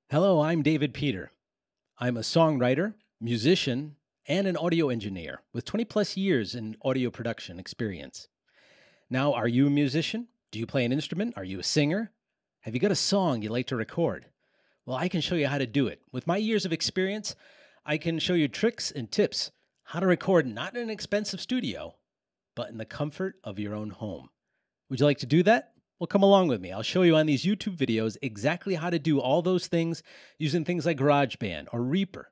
Hello, I'm David Peter. I'm a songwriter, musician, and an audio engineer with 20 plus years in audio production experience. Now, are you a musician? Do you play an instrument? Are you a singer? Have you got a song you'd like to record? Well, I can show you how to do it. With my years of experience, I can show you tricks and tips how to record not in an expensive studio, but in the comfort of your own home. Would you like to do that? Well, come along with me. I'll show you on these YouTube videos exactly how to do all those things using things like GarageBand or Reaper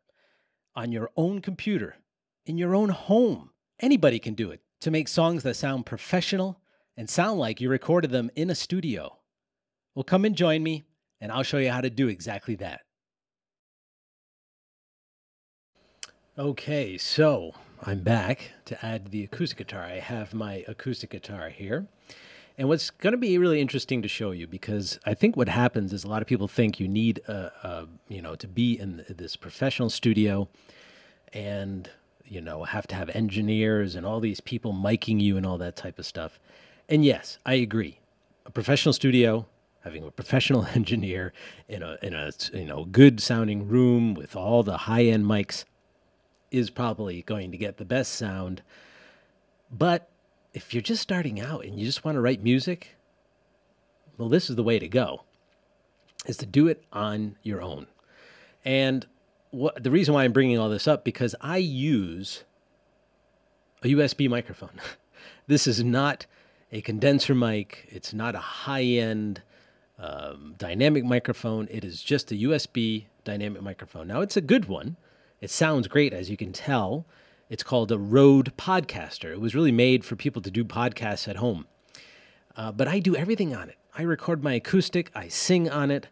on your own computer, in your own home. Anybody can do it to make songs that sound professional and sound like you recorded them in a studio. Well, come and join me, and I'll show you how to do exactly that. Okay, so I'm back to add the acoustic guitar. I have my acoustic guitar here. And what's going to be really interesting to show you, because I think what happens is a lot of people think you need, to be in this professional studio and, have to have engineers and all these people miking you and all that type of stuff. And yes, I agree. A professional studio, having a professional engineer in a good sounding room with all the high end mics is probably going to get the best sound. But if you're just starting out and you just want to write music, well, this is the way to go, is to do it on your own. And the reason why I'm bringing all this up, because I use a USB microphone. This is not a condenser mic. It's not a high-end dynamic microphone. It is just a USB dynamic microphone. Now, it's a good one. It sounds great, as you can tell. It's called a Rode Podcaster. It was really made for people to do podcasts at home. But I do everything on it. I record my acoustic. I sing on it.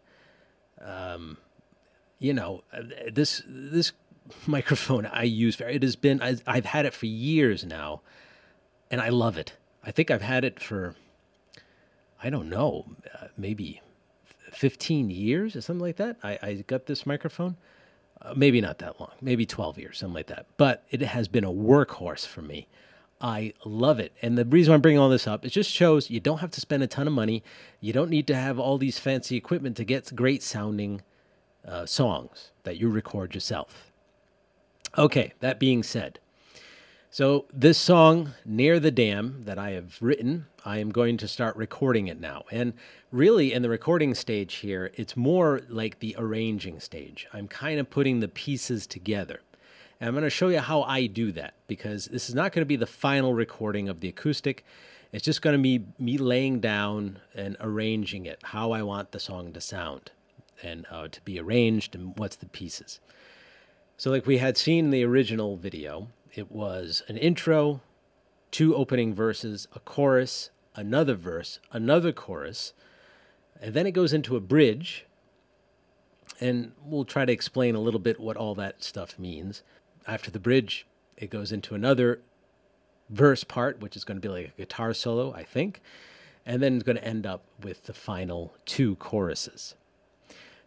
This microphone I use, I've had it for years now, and I love it. I think I've had it for, I don't know, maybe 15 years or something like that. I got this microphone. Maybe not that long, maybe 12 years, something like that. But it has been a workhorse for me. I love it. And the reason I'm bringing all this up, it just shows you don't have to spend a ton of money. You don't need to have all these fancy equipment to get great sounding songs that you record yourself. Okay, that being said, so this song, Near the Dam, that I have written, I am going to start recording it now. And really, in the recording stage here, it's more like the arranging stage. I'm kind of putting the pieces together. And I'm going to show you how I do that, because this is not going to be the final recording of the acoustic. It's just going to be me laying down and arranging it, how I want the song to sound and to be arranged and what's the pieces. So like we had seen in the original video, it was an intro, 2 opening verses, a chorus, another verse, another chorus, and then it goes into a bridge, and we'll try to explain a little bit what all that stuff means. After the bridge, it goes into another verse part, which is going to be like a guitar solo, I think, and then it's going to end up with the final 2 choruses.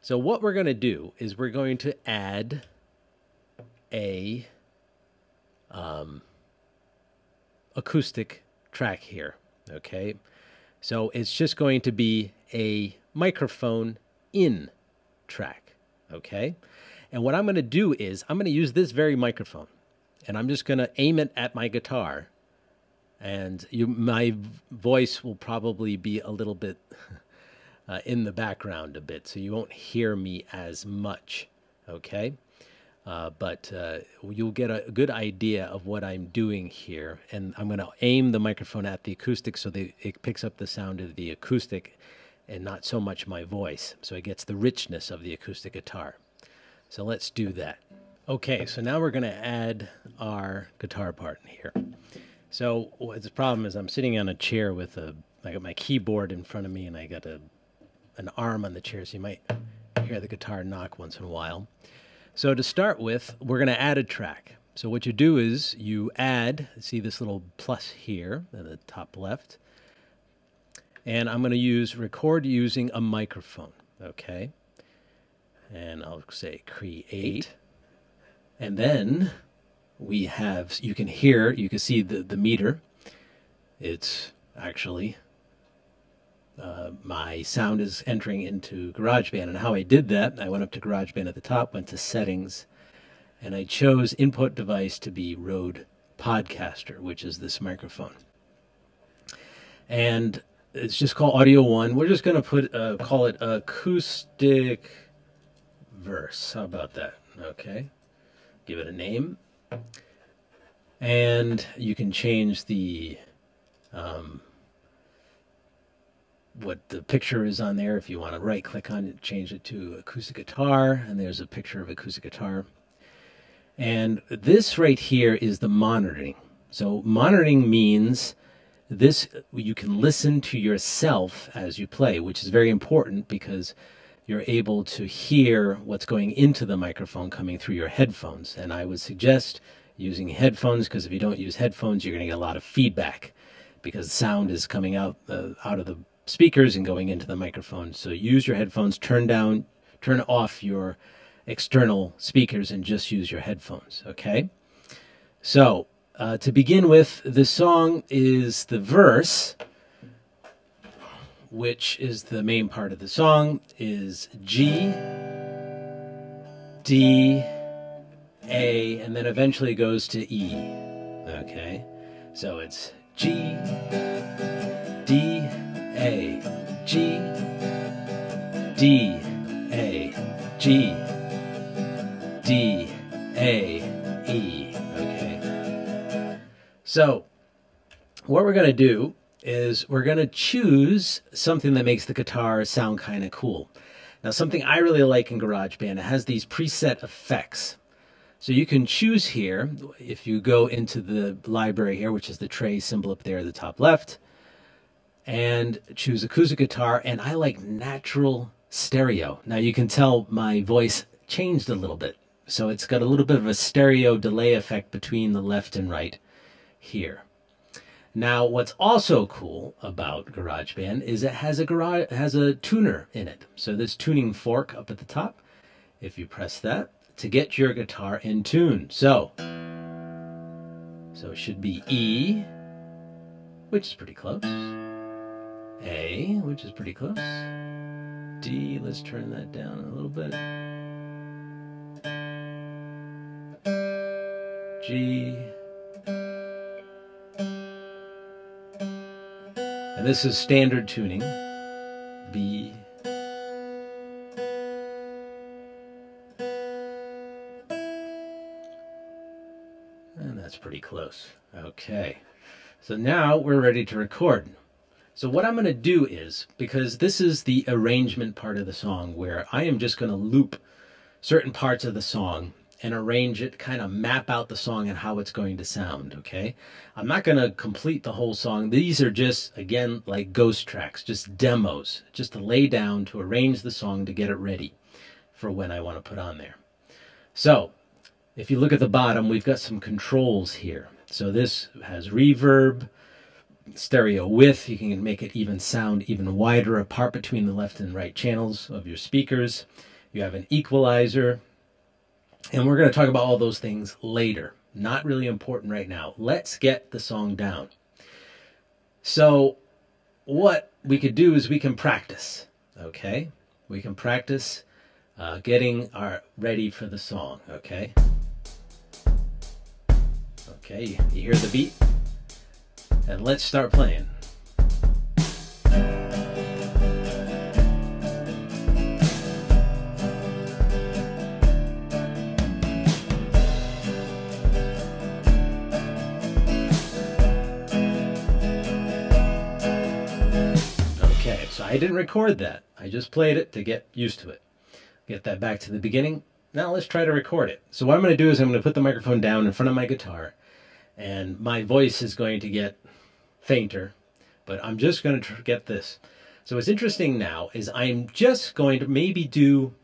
So what we're going to do is we're going to add a acoustic track here, okay? So it's just going to be a microphone in track, okay? And what I'm going to do is I'm going to use this very microphone, and I'm just going to aim it at my guitar, and my voice will probably be a little bit in the background a bit, so you won't hear me as much, okay? But you'll get a good idea of what I'm doing here. And I'm going to aim the microphone at the acoustic so that it picks up the sound of the acoustic and not so much my voice. So it gets the richness of the acoustic guitar. So let's do that. Okay, so now we're going to add our guitar part in here. So the problem is I'm sitting on a chair with I got my keyboard in front of me, and I got an arm on the chair, so you might hear the guitar knock once in a while. So to start with, we're going to add a track. So what you do is you add, see this little plus here at the top left, and I'm going to use record using a microphone, okay? And I'll say create, and then we have, you can hear, you can see the meter. It's actually my sound is entering into GarageBand. And how I did that, I went up to GarageBand at the top, went to Settings, and I chose input device to be Rode Podcaster, which is this microphone. And it's just called Audio 1. We're just going to call it acoustic verse. How about that? Okay. Give it a name. And you can change the what the picture is on there. If you want to right click on it, change it to acoustic guitar, and there's a picture of acoustic guitar. And this right here is the monitoring. So monitoring means this, you can listen to yourself as you play, which is very important because you're able to hear what's going into the microphone coming through your headphones. And I would suggest using headphones, because if you don't use headphones, you're going to get a lot of feedback because sound is coming out of the speakers and going into the microphone. So use your headphones, turn off your external speakers and just use your headphones, okay? So to begin with, the song is the verse, which is the main part of the song, is G, D, A, and then eventually goes to E, okay? So it's G, D, A, G, D, A, G, D, A, E, okay? So what we're going to do is we're going to choose something that makes the guitar sound kind of cool. Now, something I really like in GarageBand, it has these preset effects. So you can choose here, if you go into the library here, which is the tray symbol up there at the top left, and choose acoustic guitar, and I like natural stereo. Now you can tell my voice changed a little bit. So it's got a little bit of a stereo delay effect between the left and right here. Now what's also cool about GarageBand is it has a tuner in it. So this tuning fork up at the top, if you press that, to get your guitar in tune. So it should be E, which is pretty close. A, which is pretty close. D, let's turn that down a little bit. G. And this is standard tuning. B. And that's pretty close. Okay. So now we're ready to record. So what I'm going to do is, because this is the arrangement part of the song where I am just going to loop certain parts of the song and arrange it, kind of map out the song and how it's going to sound, okay? I'm not going to complete the whole song. These are just, again, like ghost tracks, just demos, just to lay down, to arrange the song, to get it ready for when I want to put on there. So if you look at the bottom, we've got some controls here. So this has reverb, stereo width. You can make it even sound even wider apart between the left and right channels of your speakers. You have an equalizer. And we're going to talk about all those things later. Not really important right now. Let's get the song down. So what we could do is we can practice, okay? We can practice getting ready for the song, okay? Okay, you hear the beat? And let's start playing. Okay, so I didn't record that. I just played it to get used to it. Get that back to the beginning. Now let's try to record it. So what I'm going to do is I'm going to put the microphone down in front of my guitar, and my voice is going to get fainter, but I'm just going to get this. So what's interesting now is I'm just going to maybe do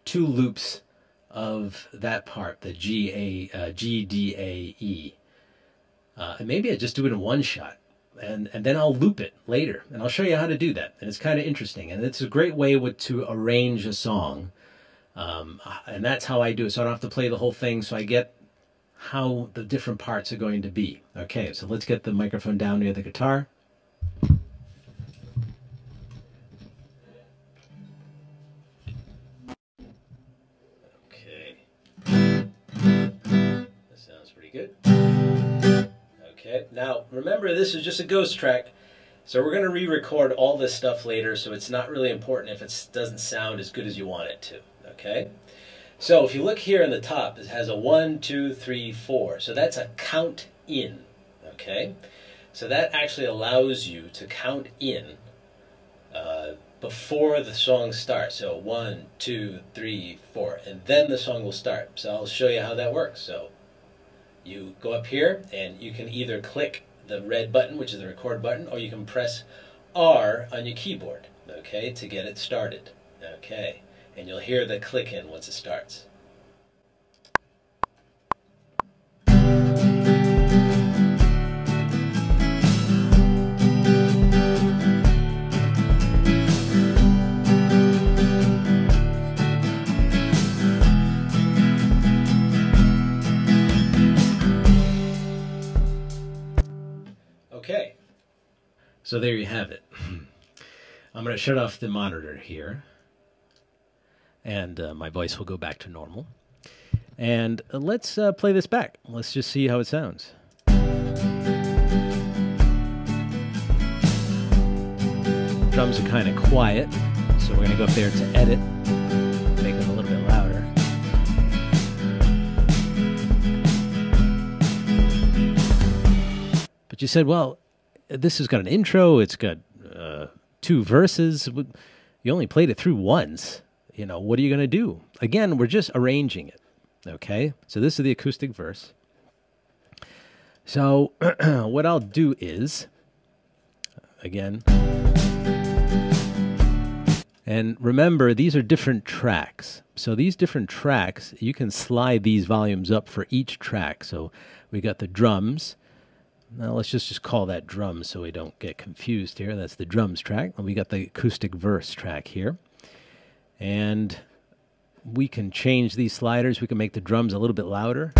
2 loops of that part, the G, D, A, E. And maybe I just do it in one shot, and then I'll loop it later, and I'll show you how to do that. And it's kind of interesting, and it's a great way to arrange a song. And that's how I do it, so I don't have to play the whole thing, so I get how the different parts are going to be. Okay, so let's get the microphone down near the guitar. Pretty good. Okay, now remember this is just a ghost track, so we're going to re-record all this stuff later, so it's not really important if it doesn't sound as good as you want it to. Okay? So if you look here in the top, it has a 1, 2, 3, 4. So that's a count in. Okay? So that actually allows you to count in before the song starts. So 1, 2, 3, 4, and then the song will start. So I'll show you how that works. So you go up here and you can either click the red button, which is the record button, or you can press R on your keyboard, okay, to get it started. Okay, and you'll hear the click in once it starts. Okay, so there you have it. I'm going to shut off the monitor here, and my voice will go back to normal. And let's play this back. Let's just see how it sounds. Drums are kind of quiet, so we're going to go up there to edit, make them a little bit louder. But you said, well, this has got an intro, it's got 2 verses. You only played it through once. You know, what are you going to do? Again, we're just arranging it. Okay? So this is the acoustic verse. So what I'll do is, again, and remember, these are different tracks. So these different tracks, you can slide these volumes up for each track. So we got the drums. Now let's just call that drums so we don't get confused here. That's the drums track. And we got the acoustic verse track here. And we can change these sliders. We can make the drums a little bit louder.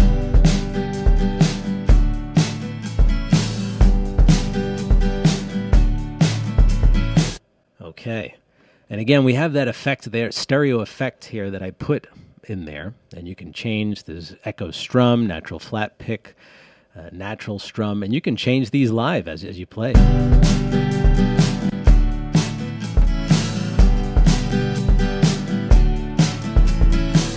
Okay. And again, we have that effect there, stereo effect here that I put in there. And you can change this echo strum, natural flat pick, natural strum, and you can change these live as you play.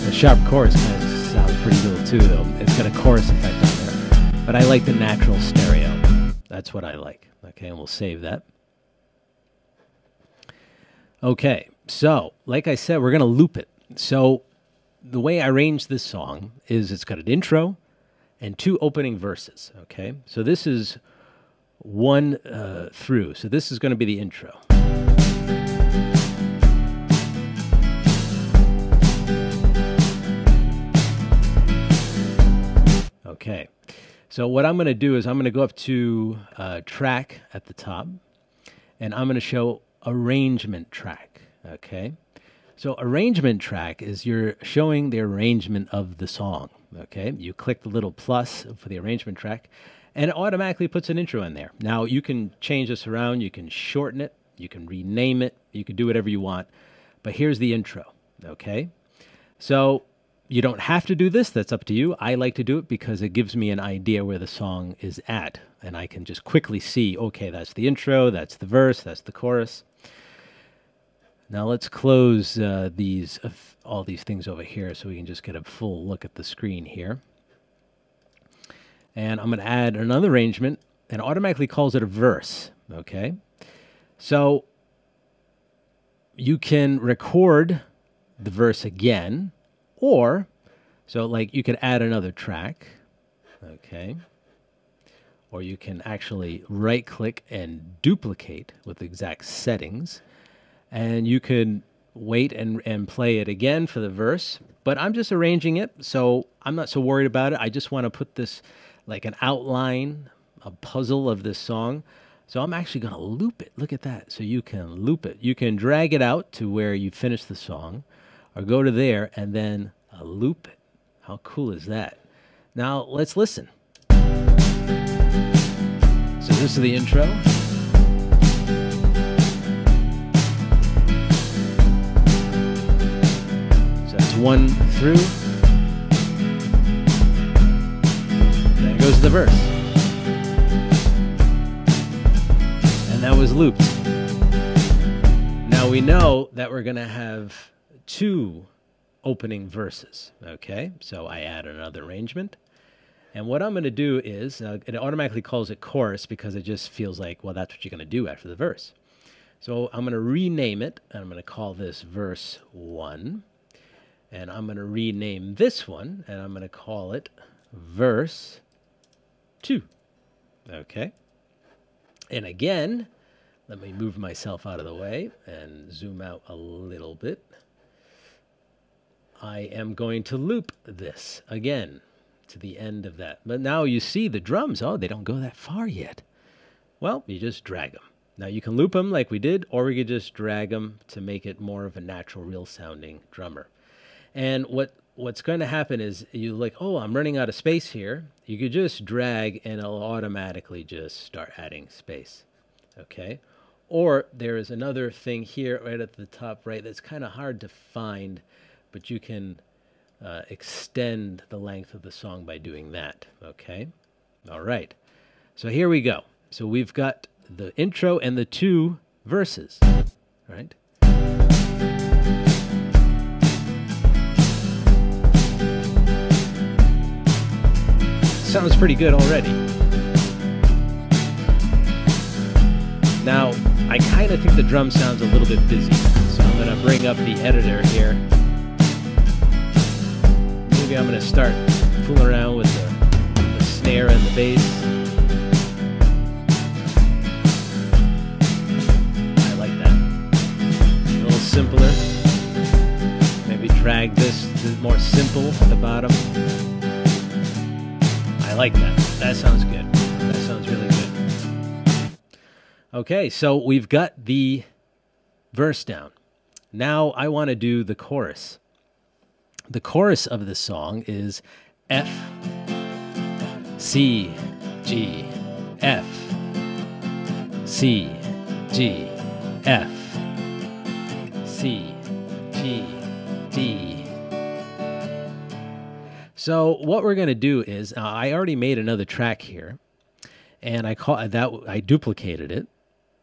The sharp chorus kind of sounds pretty cool too, though. It's got a chorus effect on there. But I like the natural stereo. That's what I like. Okay, and we'll save that. Okay, so like I said, we're going to loop it. So the way I arrange this song is it's got an intro and 2 opening verses, okay? So this is 1 through. So this is going to be the intro. Okay. So what I'm going to do is I'm going to go up to track at the top, and I'm going to show arrangement track, okay? So arrangement track is you're showing the arrangement of the song. Okay, you click the little plus for the arrangement track, and it automatically puts an intro in there. Now, you can change this around. You can shorten it. You can rename it. You can do whatever you want. But here's the intro, okay? So you don't have to do this. That's up to you. I like to do it because it gives me an idea where the song is at, and I can just quickly see, okay, that's the intro, that's the verse, that's the chorus. Now let's close all these things over here so we can just get a full look at the screen here. And I'm going to add another arrangement, and it automatically calls it a verse, okay? So you can record the verse again, or, so like you could add another track, okay? Or you can actually right-click and duplicate with the exact settings. And you could wait and play it again for the verse. But I'm just arranging it, so I'm not so worried about it. I just want to put this like an outline, a puzzle of this song. So I'm actually going to loop it. Look at that. So you can loop it. You can drag it out to where you finish the song, or go to there and then loop it. How cool is that? Now let's listen. So this is the intro. So that's 1 through. verse. And that was looped. Now we know that we're going to have 2 opening verses. Okay, so I add another arrangement. And what I'm going to do is, it automatically calls it chorus because it just feels like, well, that's what you're going to do after the verse. So I'm going to rename it, and I'm going to call this verse 1. And I'm going to rename this one, and I'm going to call it verse 2. Okay. And again, let me move myself out of the way and zoom out a little bit. I am going to loop this again to the end of that. But now you see the drums, oh, they don't go that far yet. Well, you just drag them. Now you can loop them like we did, or we could just drag them to make it more of a natural, real sounding drummer. And what's going to happen is you like, oh, I'm running out of space here. You could just drag and it'll automatically just start adding space. Okay. Or there is another thing here right at the top right that's kind of hard to find, but you can extend the length of the song by doing that. Okay. All right. So here we go. So we've got the intro and the 2 verses. All right. Sounds pretty good already. Now, I kind of think the drum sounds a little bit busy, so I'm going to bring up the editor here. Maybe I'm going to start fooling around with the snare and the bass. I like that. A little simpler. Maybe drag this to more simple at the bottom. I like that. That sounds good. That sounds really good. Okay, so we've got the verse down. Now I want to do the chorus. The chorus of the song is F, C, G, F, C, G, F, C, G, D. So what we're going to do is, I already made another track here, and I duplicated it.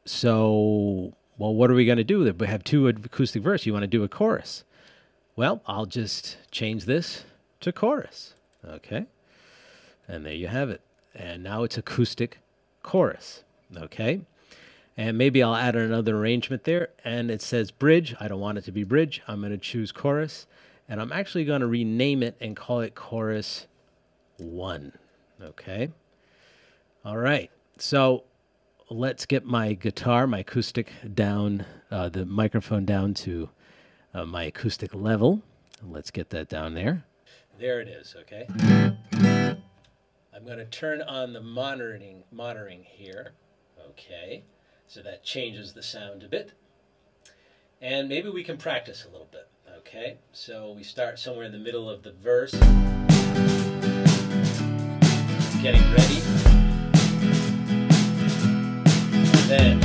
So, well, what are we going to do? We have 2 acoustic verses. You want to do a chorus? Well, I'll just change this to chorus. Okay, and there you have it. And now it's acoustic chorus. Okay, and maybe I'll add another arrangement there. And it says bridge. I don't want it to be bridge. I'm going to choose chorus. And I'm actually going to rename it and call it chorus 1. Okay. All right. So let's get my guitar, my acoustic down, the microphone down to my acoustic level. Let's get that down there. There it is. Okay. I'm going to turn on the monitoring here. Okay. So that changes the sound a bit. And maybe we can practice a little bit. Okay, so we start somewhere in the middle of the verse. Getting ready. And then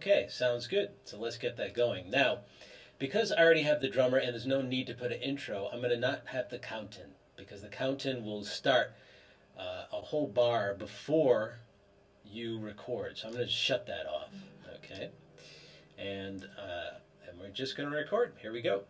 okay, sounds good. So let's get that going. Now, because I already have the drummer and there's no need to put an intro, I'm going to not have the count-in, because the count-in will start a whole bar before you record. So I'm going to shut that off. Okay, and we're just going to record. Here we go.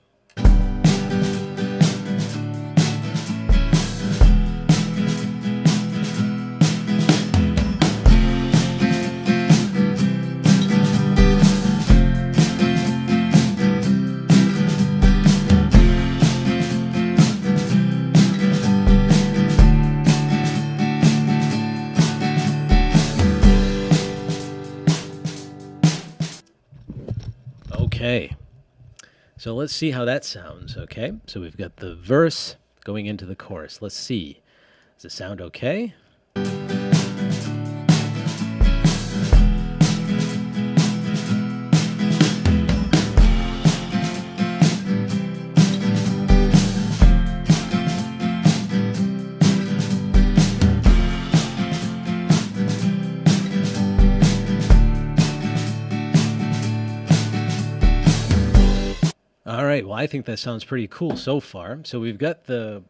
Okay, so let's see how that sounds. Okay, so we've got the verse going into the chorus. Let's see. Does it sound okay? All right, well, I think that sounds pretty cool so far. So we've got the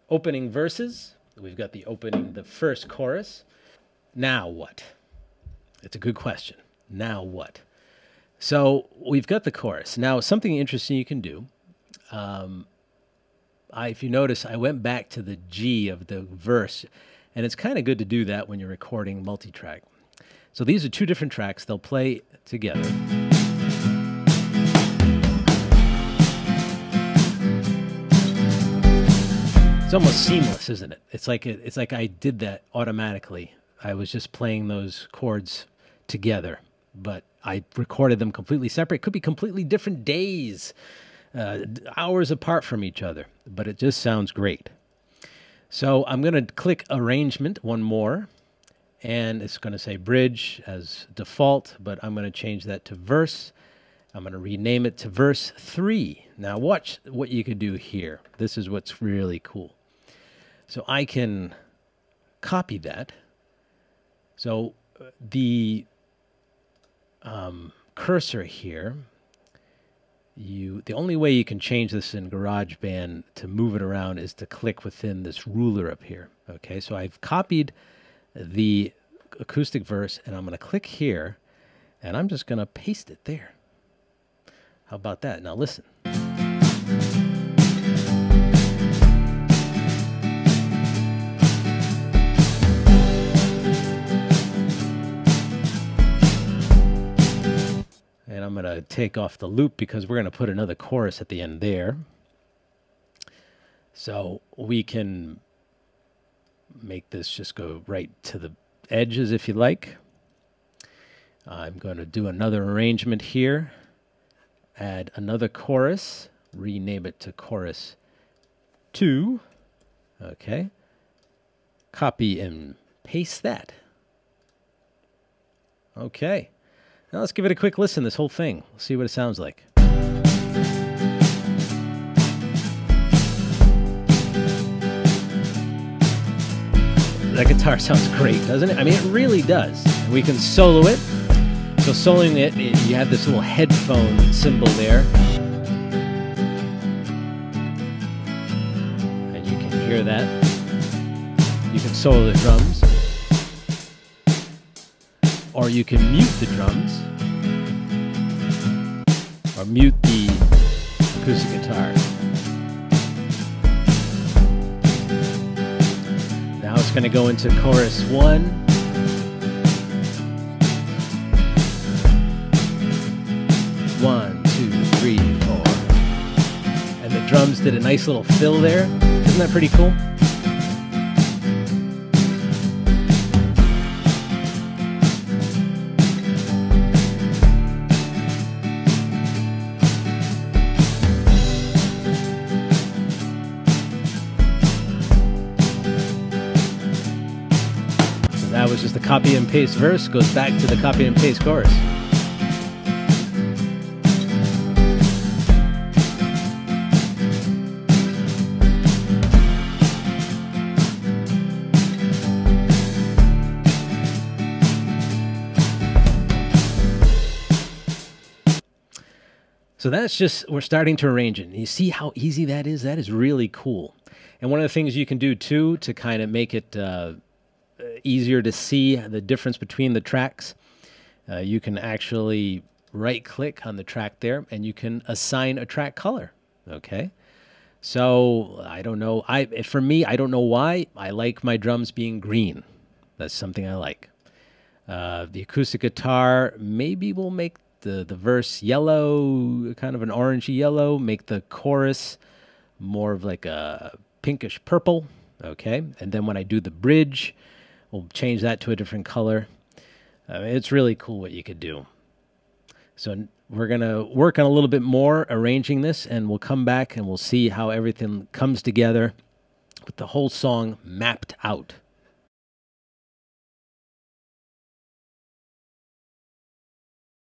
opening verses, we've got the first chorus. Now what? It's a good question. Now what? So we've got the chorus. Now, something interesting you can do. If you notice, I went back to the G of the verse, and it's kind of good to do that when you're recording multi-track. So these are two different tracks. They'll play together. It's almost seamless, isn't it? It's like I did that automatically. I was just playing those chords together, but I recorded them completely separate. It could be completely different days, hours apart from each other, but it just sounds great. So I'm going to click Arrangement, one more, and it's going to say Bridge as default, but I'm going to change that to Verse. I'm going to rename it to Verse 3. Now watch what you could do here. This is what's really cool. So I can copy that. So the cursor here, the only way you can change this in GarageBand to move it around is to click within this ruler up here. Okay, so I've copied the acoustic verse, and I'm going to click here, and I'm just going to paste it there. How about that? Now listen. And I'm going to take off the loop because we're going to put another chorus at the end there. So we can make this just go right to the edges if you like. I'm going to do another arrangement here. Add another chorus. Rename it to Chorus 2. Okay. Copy and paste that. Okay. Now let's give it a quick listen, this whole thing. Let's see what it sounds like. That guitar sounds great, doesn't it? I mean, it really does. We can solo it. So soloing it, you have this little headphone symbol there. And you can hear that. You can solo the drums. Or you can mute the drums, or mute the acoustic guitar. Now it's going to go into chorus 1. One, two, three, four. And the drums did a nice little fill there. Isn't that pretty cool? That was just the copy and paste verse, goes back to the copy and paste chorus. So that's just, we're starting to arrange it. And you see how easy that is? That is really cool. And one of the things you can do too to kind of make it easier to see the difference between the tracks, you can actually right-click on the track there, and you can assign a track color. Okay, so I don't know. For me, I don't know why. I like my drums being green. That's something I like. The acoustic guitar maybe will make the verse yellow, kind of an orangey yellow. Make the chorus more of like a pinkish purple. Okay, and then when I do the bridge, we'll change that to a different color. It's really cool what you could do. So we're going to work on a little bit more arranging this, and we'll come back and we'll see how everything comes together with the whole song mapped out.